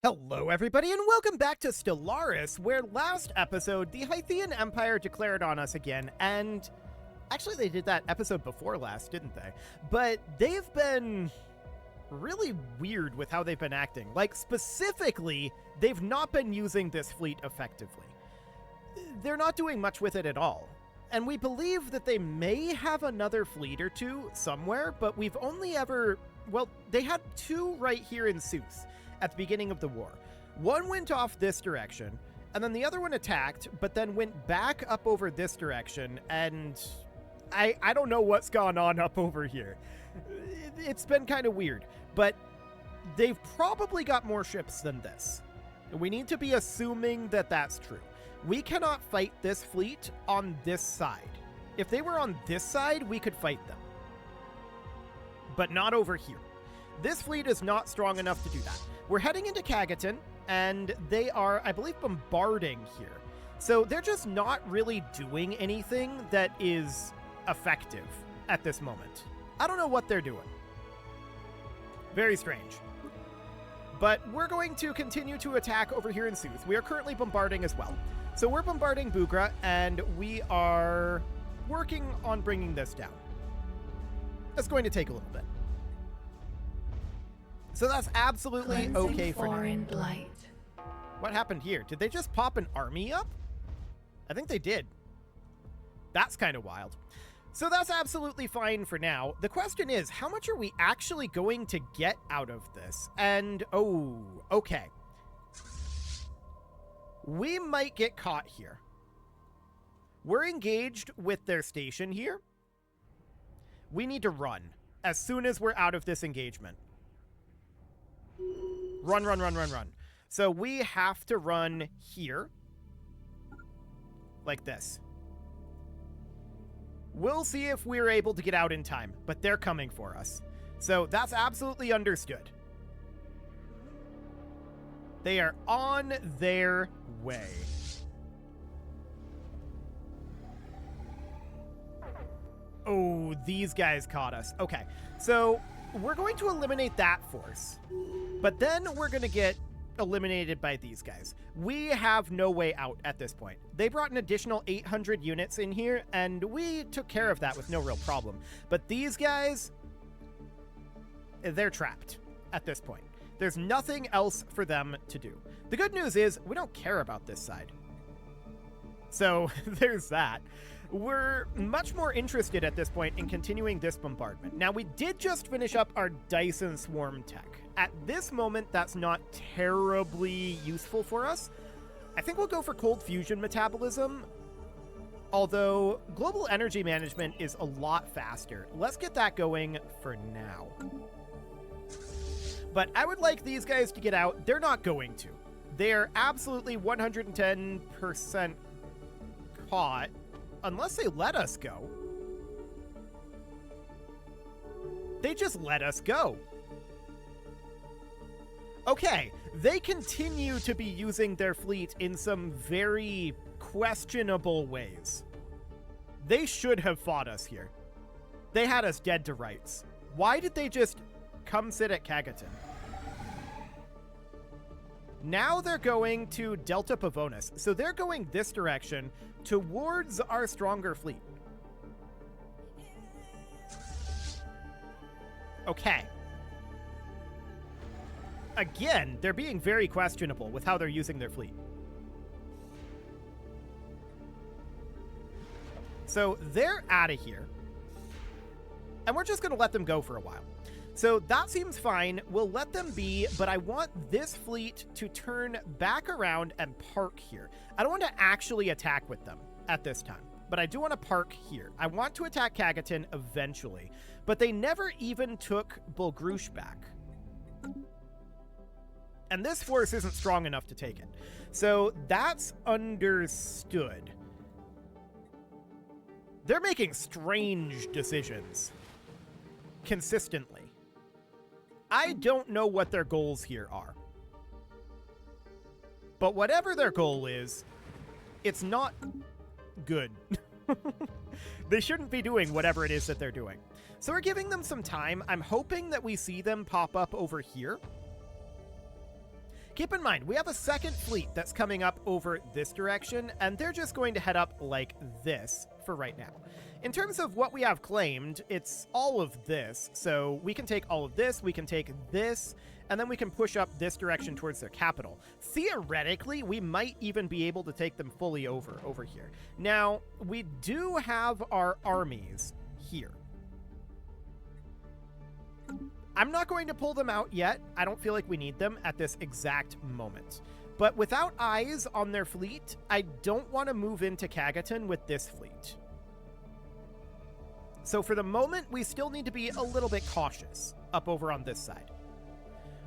Hello everybody and welcome back to Stellaris, where last episode the Hythian Empire declared on us again, and actually they did that episode before last, didn't they? But they've been really weird with how they've been acting. Like, specifically, they've not been using this fleet effectively. They're not doing much with it at all. And we believe that they may have another fleet or two somewhere, but we've only ever... well, they had two right here in Seuss at the beginning of the war. One went off this direction, and then the other one attacked, but then went back up over this direction, and I don't know what's gone on up over here. It's been kind of weird, but they've probably got more ships than this. We need to be assuming that that's true. We cannot fight this fleet on this side. If they were on this side, we could fight them. But not over here. This fleet is not strong enough to do that. We're heading into Kagaton, and they are, I believe, bombarding here. So they're just not really doing anything that is effective at this moment. I don't know what they're doing. Very strange. But we're going to continue to attack over here in Sooth. We are currently bombarding as well. So we're bombarding Bugra, and we are working on bringing this down. That's going to take a little bit. So that's absolutely okay for now. Blight. What happened here? Did they just pop an army up? I think they did. That's kind of wild. So that's absolutely fine for now. The question is, how much are we actually going to get out of this? And, oh, okay. We might get caught here. We're engaged with their station here. We need to run as soon as we're out of this engagement. Run, run, run, run, run. So we have to run here. Like this. We'll see if we're able to get out in time, but they're coming for us. So that's absolutely understood. They are on their way. Oh, these guys caught us. Okay, so we're going to eliminate that force. But then we're going to get eliminated by these guys. We have no way out at this point. They brought an additional 800 units in here, and we took care of that with no real problem. But these guys, they're trapped at this point. There's nothing else for them to do. The good news is we don't care about this side. So there's that. We're much more interested at this point in continuing this bombardment. Now, we did just finish up our Dyson Swarm tech. At this moment, that's not terribly useful for us. I think we'll go for cold fusion metabolism, although global energy management is a lot faster. Let's get that going for now. But I would like these guys to get out. They're not going to. They're absolutely 110% caught. Unless they let us go. They just let us go. Okay, they continue to be using their fleet in some very questionable ways. They should have fought us here. They had us dead to rights. Why did they just come sit at Kagaton? Now they're going to Delta Pavonis. So they're going this direction towards our stronger fleet. Okay. Again, they're being very questionable with how they're using their fleet. So they're out of here. And we're just going to let them go for a while. So that seems fine. We'll let them be, but I want this fleet to turn back around and park here. I don't want to actually attack with them at this time, but I do want to park here. I want to attack Kagaton eventually, but they never even took Bulgrush back. And this force isn't strong enough to take it. So that's understood. They're making strange decisions consistently. I don't know what their goals here are. But whatever their goal is, it's not good. They shouldn't be doing whatever it is that they're doing. So we're giving them some time. I'm hoping that we see them pop up over here. Keep in mind, we have a second fleet that's coming up over this direction, and they're just going to head up like this for right now. In terms of what we have claimed, it's all of this. So we can take all of this, we can take this, and then we can push up this direction towards their capital. Theoretically, we might even be able to take them fully over here. Now, we do have our armies here. I'm not going to pull them out yet. I don't feel like we need them at this exact moment. But without eyes on their fleet, I don't want to move into Kagaton with this fleet. So for the moment, we still need to be a little bit cautious up over on this side.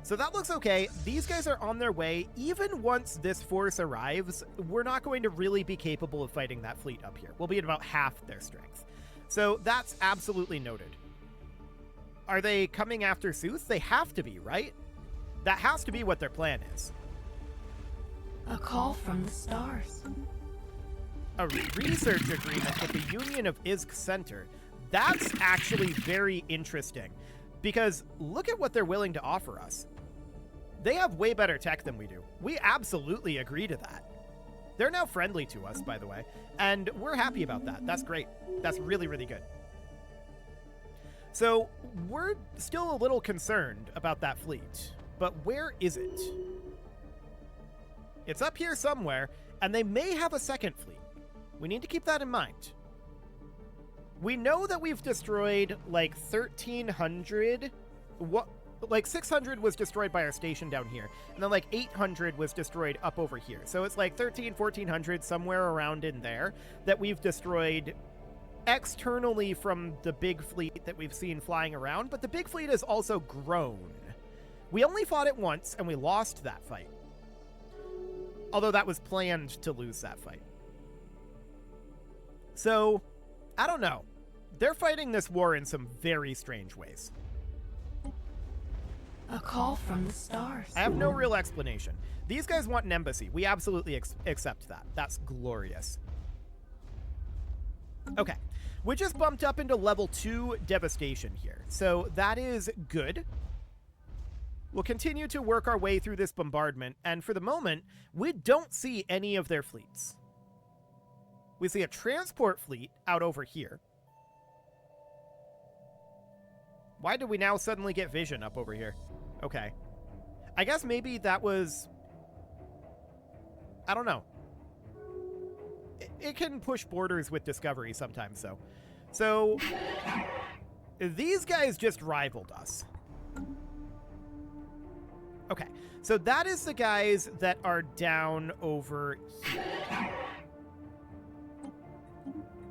So that looks okay. These guys are on their way. Even once this force arrives, we're not going to really be capable of fighting that fleet up here. We'll be at about half their strength. So that's absolutely noted. Are they coming after Sooth? They have to be, right? That has to be what their plan is. A call from the stars. A research agreement with the Union of Izk Center. That's actually very interesting, because look at what they're willing to offer us. They have way better tech than we do. We absolutely agree to that. They're now friendly to us, by the way, and we're happy about that. That's great. That's really, really good. So we're still a little concerned about that fleet, but where is it? It's up here somewhere, and they may have a second fleet. We need to keep that in mind. We know that we've destroyed like 1,300. Like 600 was destroyed by our station down here, and then like 800 was destroyed up over here. So it's like 1,400, somewhere around in there, that we've destroyed externally from the big fleet that we've seen flying around, but the big fleet has also grown. We only fought it once, and we lost that fight. Although that was planned to lose that fight. So, I don't know. They're fighting this war in some very strange ways. A call from the stars. I have no real explanation. These guys want an embassy. We absolutely accept that. That's glorious. Okay. We just bumped up into level 2 devastation here. So that is good. We'll continue to work our way through this bombardment, and for the moment, we don't see any of their fleets. We see a transport fleet out over here. Why did we now suddenly get vision up over here? Okay. I guess maybe that was... I don't know. It can push borders with Discovery sometimes, though. So, these guys just rivaled us. Okay, so that is the guys that are down over here.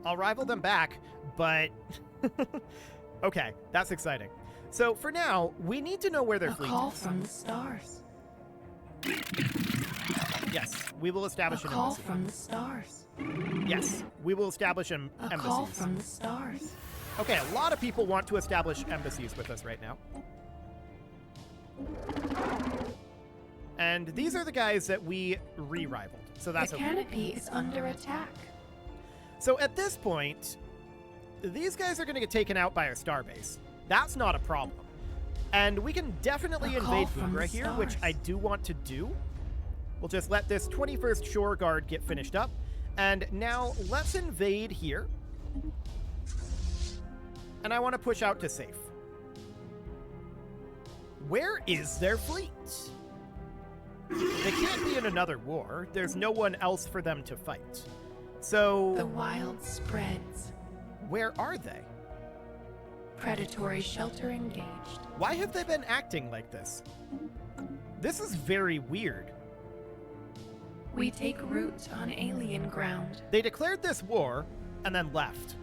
I'll rival them back, but... okay, that's exciting. So, for now, we need to know where their fleet is. A call from the stars. Yes, we will establish an embassy. A call embassy. from the stars. Yes, we will establish embassies. A call from the stars. Okay, a lot of people want to establish embassies with us right now. And these are the guys that we re-rivaled, so that's okay. The canopy is under attack. So at this point, these guys are going to get taken out by our starbase. That's not a problem. And we can definitely invade Bugra here, which I do want to do. We'll just let this 21st Shore Guard get finished up. And now let's invade here. And I want to push out to safe. Where is their fleet? They can't be in another war. There's no one else for them to fight. So... The wild spreads. Where are they? Predatory shelter engaged. Why have they been acting like this? This is very weird. We take root on alien ground. They declared this war and then left.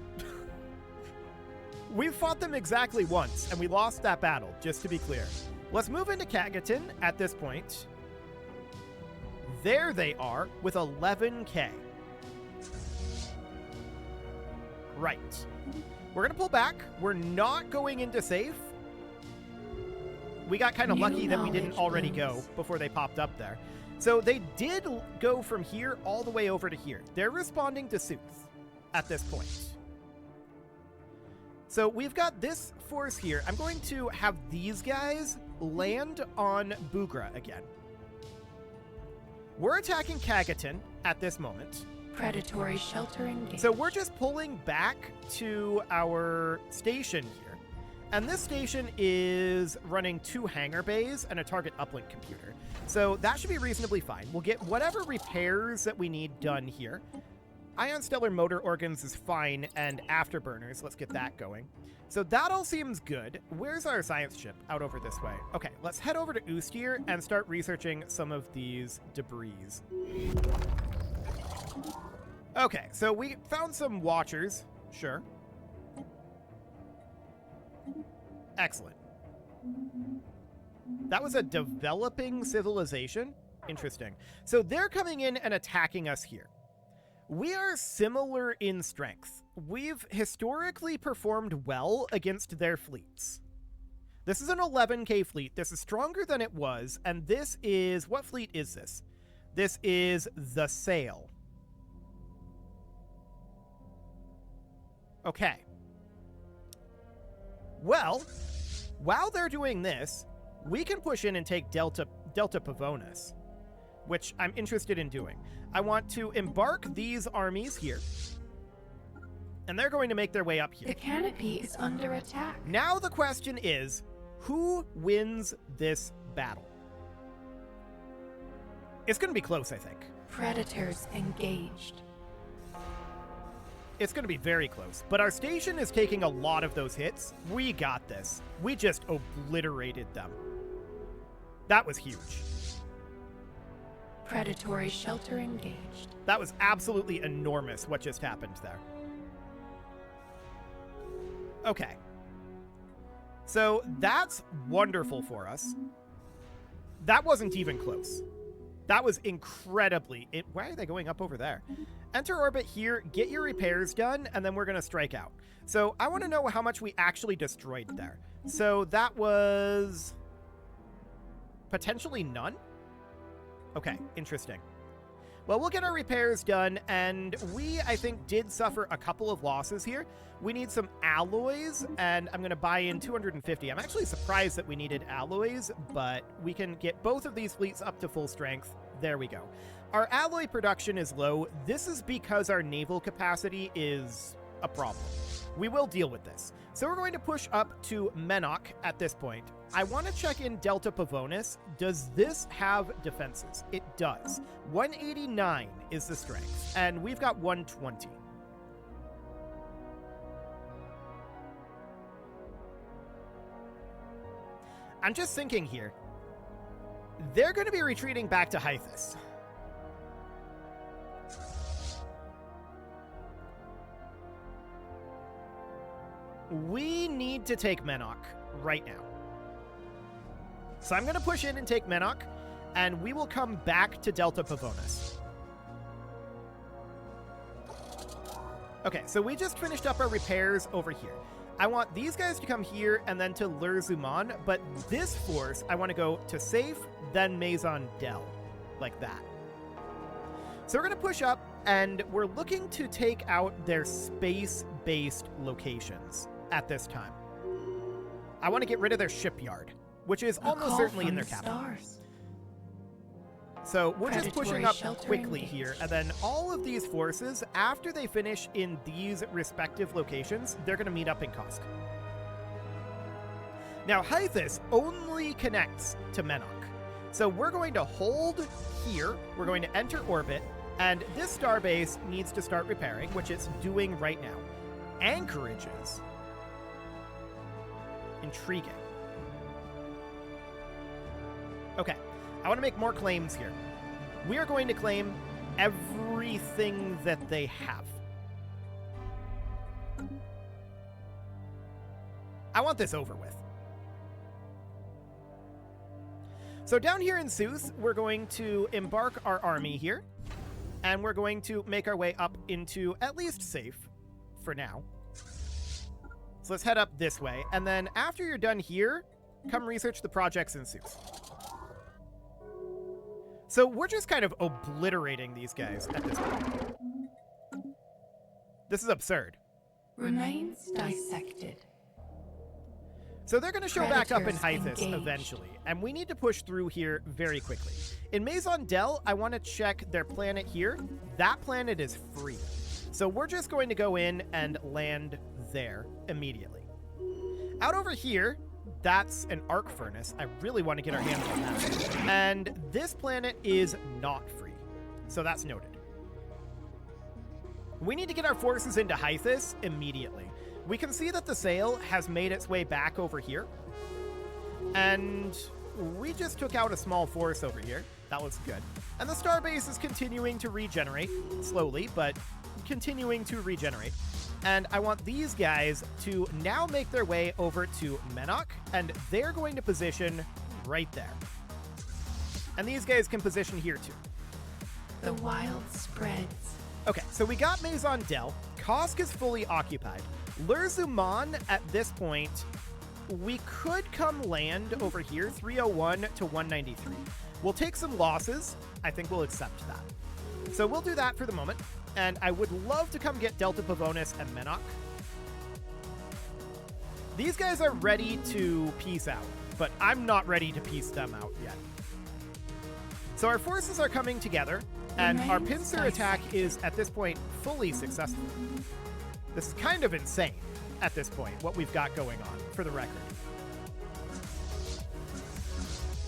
We've fought them exactly once, and we lost that battle, just to be clear. Let's move into Kagaton at this point. There they are with 11k. Right. We're going to pull back. We're not going into safe. We got kind of lucky that we didn't already go before they popped up there. So they did go from here all the way over to here. They're responding to Sooth at this point. So we've got this force here. I'm going to have these guys land on Bugra again. We're attacking Kagaton at this moment. Predatory shelter engaged. So we're just pulling back to our station here. And this station is running 2 hangar bays and a target uplink computer. So that should be reasonably fine. We'll get whatever repairs that we need done here. Ion stellar motor organs is fine, and afterburners, let's get that going. So that all seems good. Where's our science ship? Out over this way. Okay, let's head over to Ustir and start researching some of these debris. Okay, so we found some watchers. Sure. Excellent. That was a developing civilization? Interesting. So they're coming in and attacking us here. We are similar in strength. We've historically performed well against their fleets. This is an 11K fleet. This is stronger than it was, and this is... What fleet is this? This is the Sail. Okay. Well, while they're doing this, we can push in and take Delta Pavonis, which I'm interested in doing. I want to embark these armies here, and they're going to make their way up here. The canopy is under attack. Now the question is, who wins this battle? It's going to be close, I think. Predators engaged. It's going to be very close, but our station is taking a lot of those hits. We got this. We just obliterated them. That was huge. Predatory shelter engaged. That was absolutely enormous what just happened there. Okay. So that's wonderful for us. That wasn't even close. That was incredibly... Why are they going up over there? Enter orbit here, get your repairs done, and then we're going to strike out. So I want to know how much we actually destroyed there. So that was... potentially none? Okay, interesting. Well, we'll get our repairs done, and we, I think, did suffer a couple of losses here. We need some alloys, and I'm going to buy in 250. I'm actually surprised that we needed alloys, but we can get both of these fleets up to full strength. There we go. Our alloy production is low. This is because our naval capacity is a problem. We will deal with this. So we're going to push up to Menok at this point. I want to check in Delta Pavonis. Does this have defenses? It does. 189 is the strength, and we've got 120. I'm just thinking here. They're going to be retreating back to Hythus. We need to take Menok right now. So I'm going to push in and take Menok, and we will come back to Delta Pavonis. Okay, so we just finished up our repairs over here. I want these guys to come here and then to Lurzuman, but this force, I want to go to Safe, then Maison Del, like that. So we're going to push up, and we're looking to take out their space-based locations at this time. I want to get rid of their shipyard, which is almost certainly in their capital. So we're just pushing up quickly here, and then all of these forces, after they finish in these respective locations, they're going to meet up in Kosk. Now, Hythus only connects to Menok. So we're going to hold here, we're going to enter orbit, and this starbase needs to start repairing, which it's doing right now. Anchorages. Intriguing. Okay, I want to make more claims here. We are going to claim everything that they have. I want this over with. So down here in Sooth, we're going to embark our army here, and we're going to make our way up into at least Safe for now. So let's head up this way, and then after you're done here, come research the projects in Sooth. So we're just kind of obliterating these guys at this point. This is absurd. Remains dissected. So they're going to show back up in Predators Hythus engaged. eventually, and we need to push through here very quickly. In Maison Del, I want to check their planet here. That planet is free. So we're just going to go in and land there immediately. Out over here, that's an arc furnace. I really want to get our hands on that. And this planet is not free. So that's noted. We need to get our forces into Hythus immediately. We can see that the sail has made its way back over here. And we just took out a small force over here. That looks good. And the starbase is continuing to regenerate. Slowly, but continuing to regenerate. And I want these guys to now make their way over to Menok. And they're going to position right there. And these guys can position here too. The wild spreads. Okay, so we got Maison Del. Kosk is fully occupied. Lurzuman, at this point, we could come land over here, 301 to 193. We'll take some losses. I think we'll accept that. So we'll do that for the moment. And I would love to come get Delta Pavonis and Menok. These guys are ready to peace out, but I'm not ready to peace them out yet. So our forces are coming together, and our pincer attack is, at this point, fully successful. This is kind of insane at this point, what we've got going on, for the record.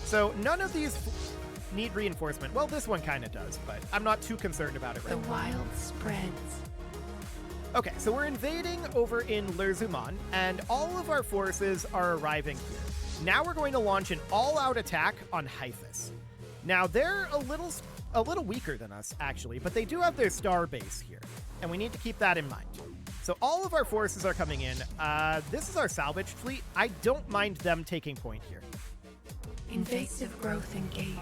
So none of these need reinforcement. Well, this one kind of does, but I'm not too concerned about it right now. The wild spreads. Okay, so we're invading over in Lurzuman, and all of our forces are arriving here. Now we're going to launch an all-out attack on Hythus. Now, they're a little weaker than us, actually, but they do have their star base here, and we need to keep that in mind. So all of our forces are coming in. This is our salvage fleet. I don't mind them taking point here. Invasive growth engaged.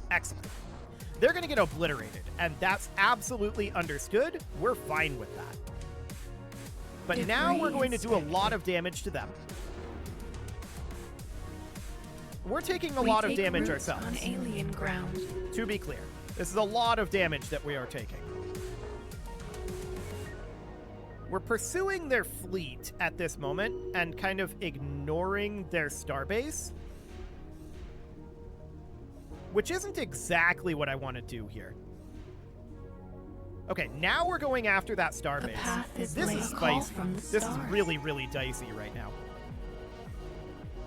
Excellent. They're going to get obliterated, and that's absolutely understood. We're fine with that. But now we're going to do a lot of damage to them. We're taking a lot of damage ourselves. On alien ground. To be clear, this is a lot of damage that we are taking. We're pursuing their fleet at this moment and kind of ignoring their starbase, which isn't exactly what I want to do here. Okay, now we're going after that starbase. This is spicy. This is really, really dicey right now.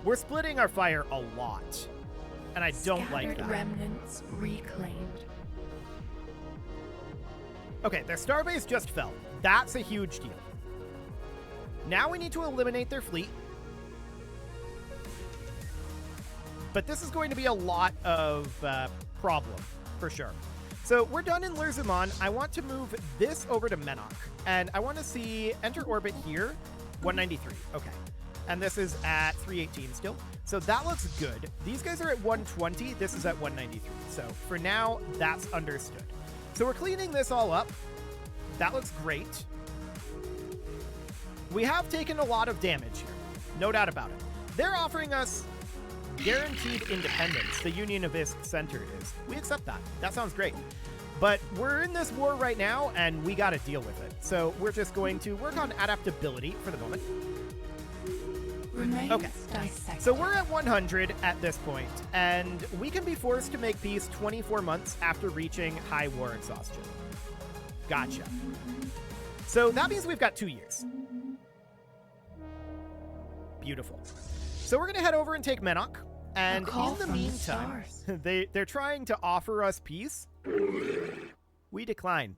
We're splitting our fire a lot, and I don't like that. Remnants reclaimed. Okay, their starbase just fell. That's a huge deal. Now we need to eliminate their fleet. But this is going to be a lot of problem, for sure. So we're done in Lurzuman. I want to move this over to Menok, and I want to see enter orbit here, 193. Okay. And this is at 318 still. So that looks good. These guys are at 120. This is at 193. So for now, that's understood. So we're cleaning this all up. That looks great. We have taken a lot of damage here. No doubt about it. They're offering us guaranteed independence. The Union of Isk Center is. We accept that. That sounds great. But we're in this war right now, and we got to deal with it. So we're just going to work on adaptability for the moment. Remains okay. Dissected. So we're at 100 at this point, and we can be forced to make peace 24 months after reaching high war exhaustion. Gotcha. So that means we've got 2 years. Beautiful. So we're going to head over and take Menok, and in the meantime, they're trying to offer us peace. We decline.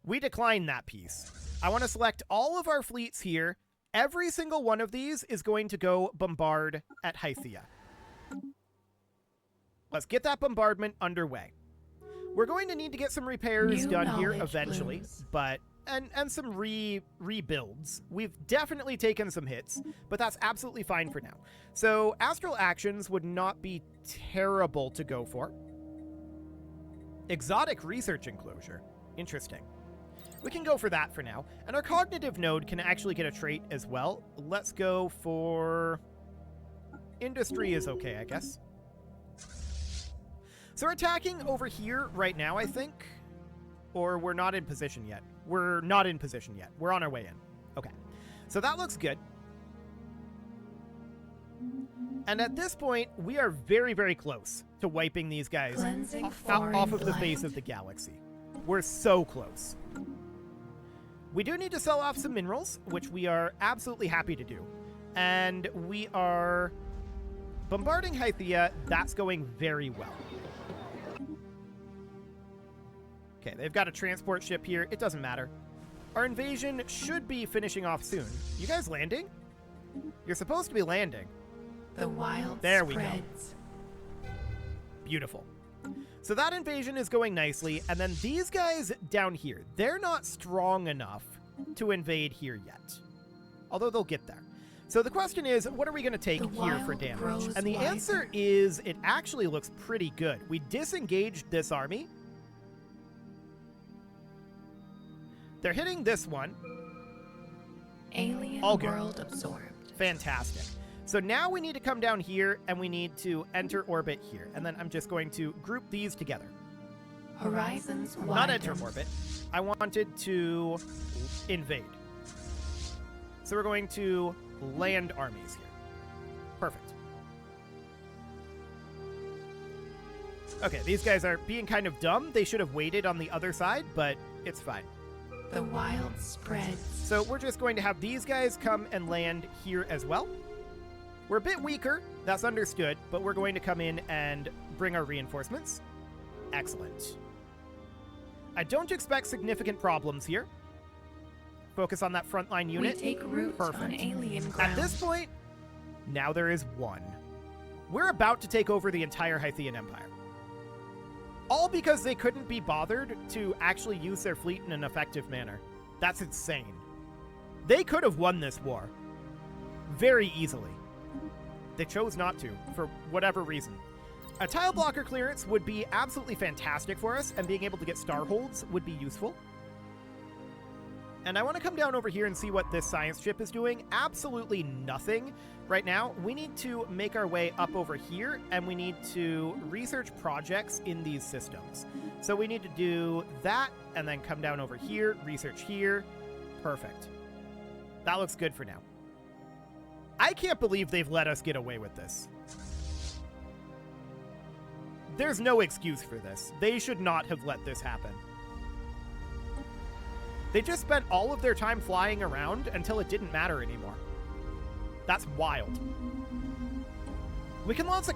We decline that peace. I want to select all of our fleets here. Every single one of these is going to go bombard at Hythia. Let's get that bombardment underway. We're going to need to get some repairs done here eventually, but and some rebuilds. We've definitely taken some hits, but that's absolutely fine for now. So astral actions would not be terrible to go for. Exotic research enclosure. Interesting. We can go for that for now. And our cognitive node can actually get a trait as well. Let's go for... industry is okay, I guess. So we're attacking over here right now, I think. Or we're not in position yet. We're not in position yet. We're on our way in. Okay. So that looks good. And at this point, we are very, very close to wiping these guys Cleansing off foreign of the blood. face of the galaxy. We're so close. We do need to sell off some minerals, which we are absolutely happy to do. And we are bombarding Hythea. That's going very well. Okay, they've got a transport ship here. It doesn't matter. Our invasion should be finishing off soon. You guys landing? You're supposed to be landing. The wild There we go. spreads. Beautiful. So that invasion is going nicely, and then these guys down here, they're not strong enough to invade here yet. Although they'll get there. So the question is, what are we going to take The here for wild damage? grows And the wiser. answer is, it actually looks pretty good. We disengaged this army. They're hitting this one. Alien All good. world absorbed. Fantastic. So now we need to come down here, and we need to enter orbit here. And then I'm just going to group these together. Horizons widen. Not enter orbit. I wanted to invade. So we're going to land armies here. Perfect. Okay, these guys are being kind of dumb. They should have waited on the other side, but it's fine. The wild spreads. So we're just going to have these guys come and land here as well. We're a bit weaker, that's understood, but we're going to come in and bring our reinforcements. Excellent. I don't expect significant problems here. Focus on that frontline unit. We take root on Perfect. alien ground. At this point, now there is one. We're about to take over the entire Hythean Empire. All because they couldn't be bothered to actually use their fleet in an effective manner. That's insane. They could have won this war very easily. They chose not to, for whatever reason. A tile blocker clearance would be absolutely fantastic for us, and being able to get star holds would be useful. And I want to come down over here and see what this science ship is doing. Absolutely nothing right now. We need to make our way up over here, and we need to research projects in these systems. So we need to do that, and then come down over here, research here. Perfect. That looks good for now. I can't believe they've let us get away with this. There's no excuse for this. They should not have let this happen. They just spent all of their time flying around until it didn't matter anymore. That's wild. We can launch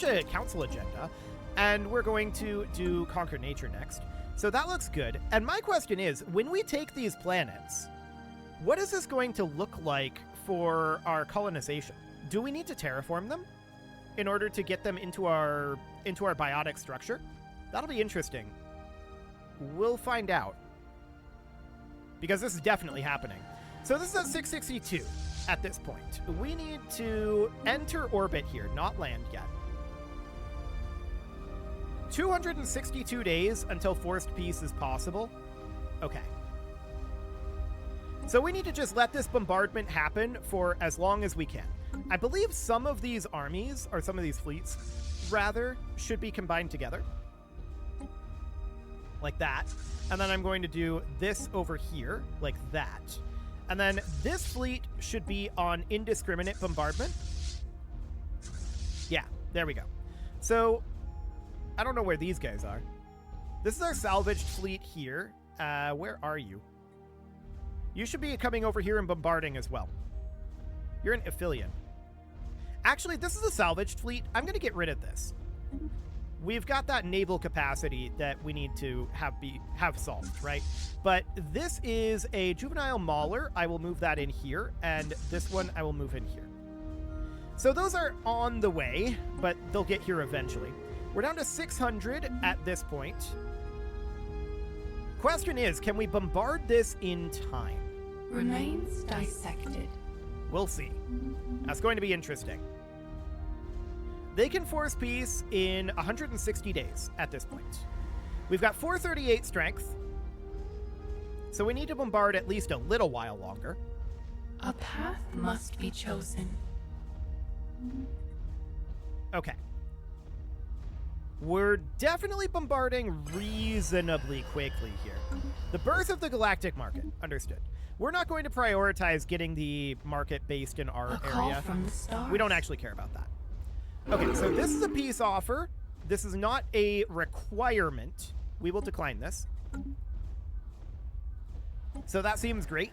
a council agenda, and we're going to do Conquer Nature next. So that looks good. And my question is, when we take these planets, what is this going to look like for our colonization? Do we need to terraform them in order to get them into our biotic structure? That'll be interesting. We'll find out. Because this is definitely happening. So this is at 662 at this point. We need to enter orbit here, not land yet. 262 days until forced peace is possible. Okay. So we need to just let this bombardment happen for as long as we can. I believe some of these armies, or some of these fleets, rather, should be combined together. Like that. And then I'm going to do this over here, like that. And then this fleet should be on indiscriminate bombardment. Yeah, there we go. So, I don't know where these guys are. This is our salvaged fleet here. Where are you? You should be coming over here and bombarding as well. You're an Aphelion. Actually, this is a salvaged fleet. I'm going to get rid of this. We've got that naval capacity that we need to have solved, right? But this is a juvenile mauler. I will move that in here, and this one I will move in here. So those are on the way, but they'll get here eventually. We're down to 600 at this point. Question is, can we bombard this in time? Remains dissected. We'll see. That's going to be interesting. They can force peace in 160 days at this point. We've got 438 strength, so we need to bombard at least a little while longer. A path must be chosen. Okay. We're definitely bombarding reasonably quickly here. The birth of the galactic market. Understood. We're not going to prioritize getting the market based in our area. From the stars. We don't actually care about that. Okay, so this is a peace offer. This is not a requirement. We will decline this. So that seems great.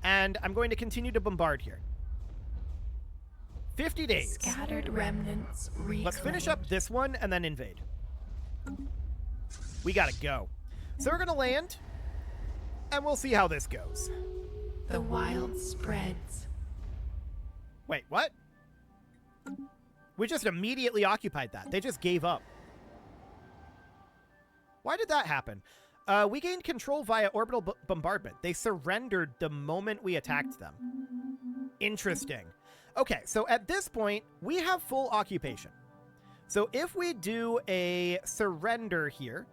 And I'm going to continue to bombard here. 50 days. Scattered remnants reclaimed. Let's finish up this one and then invade. We gotta go. So we're gonna land, and we'll see how this goes. The wild spreads. Wait, what? We just immediately occupied that. They just gave up. Why did that happen? We gained control via orbital bombardment. They surrendered the moment we attacked them. Interesting. Okay, so at this point, we have full occupation. So if we do a surrender here...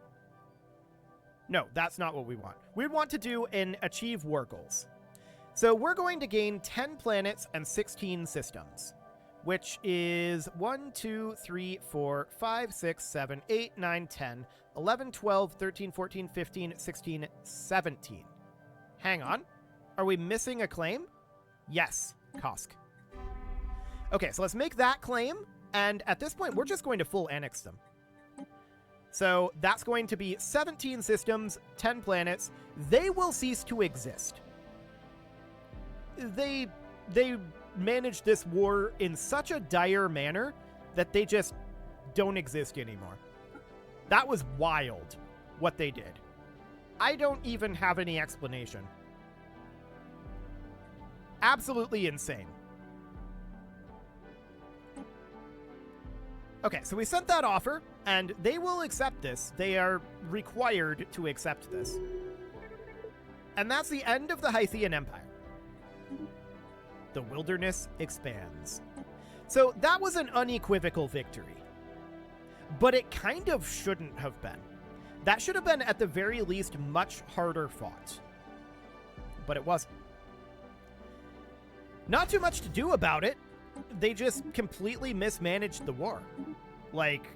No, that's not what we want. We want to do an achieve war goals. So we're going to gain 10 planets and 16 systems, which is 1, 2, 3, 4, 5, 6, 7, 8, 9, 10, 11, 12, 13, 14, 15, 16, 17. Hang on. Are we missing a claim? Yes, Kosk. Okay, so let's make that claim, and at this point, we're just going to full annex them. So that's going to be 17 systems, 10 planets. They will cease to exist. They managed this war in such a dire manner that they just don't exist anymore. That was wild, what they did. I don't even have any explanation. Absolutely insane. Okay, so we sent that offer, and they will accept this. They are required to accept this. And that's the end of the Hythean Empire. The wilderness expands. So that was an unequivocal victory. But it kind of shouldn't have been. That should have been, at the very least, much harder fought. But it wasn't. Not too much to do about it. They just completely mismanaged the war. Like,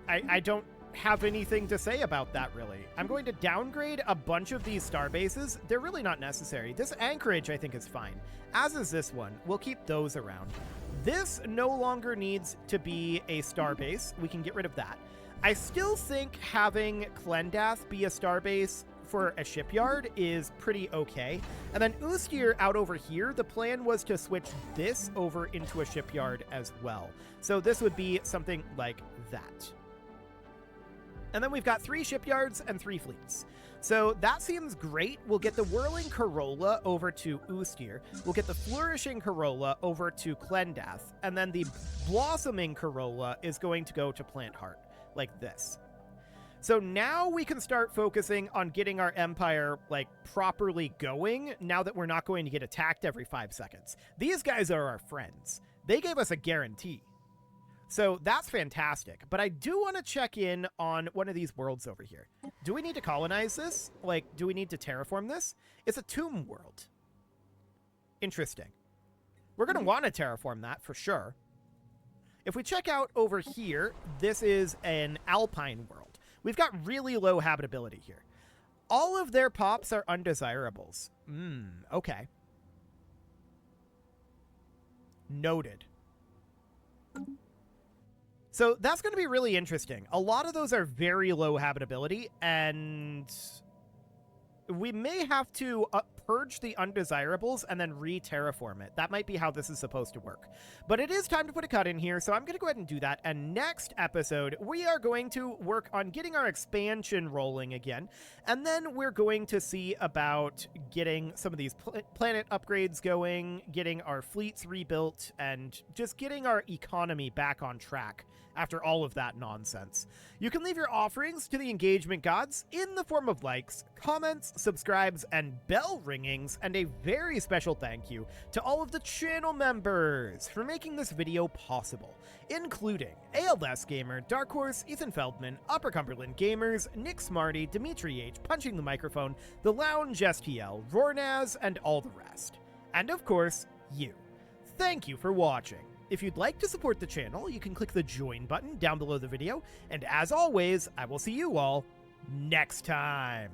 I don't have anything to say about that, really. I'm going to downgrade a bunch of these star bases. They're really not necessary. This anchorage, I think, is fine. As is this one. We'll keep those around. This no longer needs to be a star base. We can get rid of that. I still think having Klendath be a star base for a shipyard is pretty okay. And then Ustir out over here, the plan was to switch this over into a shipyard as well. So this would be something like that. And then we've got 3 shipyards and 3 fleets. So that seems great. We'll get the Whirling Corolla over to Ustir. We'll get the Flourishing Corolla over to Klendath. And then the Blossoming Corolla is going to go to Plant Heart, like this. So now we can start focusing on getting our empire, like, properly going, now that we're not going to get attacked every 5 seconds. These guys are our friends. They gave us a guarantee. So that's fantastic. But I do want to check in on one of these worlds over here. Do we need to colonize this? Like, do we need to terraform this? It's a tomb world. Interesting. We're going to want to terraform that for sure. If we check out over here, this is an alpine world. We've got really low habitability here. All of their pops are undesirables. Okay. Noted. So that's going to be really interesting. A lot of those are very low habitability, and we may have to purge the undesirables and then re-terraform it. That might be how this is supposed to work. But it is time to put a cut in here, so I'm going to go ahead and do that. And next episode, we are going to work on getting our expansion rolling again. And then we're going to see about getting some of these planet upgrades going, getting our fleets rebuilt, and just getting our economy back on track after all of that nonsense. You can leave your offerings to the engagement gods in the form of likes, comments, subscribes, and bell ringings, and a very special thank you to all of the channel members for making this video possible, including ALS Gamer, Dark Horse, Ethan Feldman, Upper Cumberland Gamers, Nick Smarty, Dimitri H, Punching the Microphone, The Lounge STL, Rornaz, and all the rest. And of course, you. Thank you for watching. If you'd like to support the channel, you can click the join button down below the video, and as always, I will see you all next time.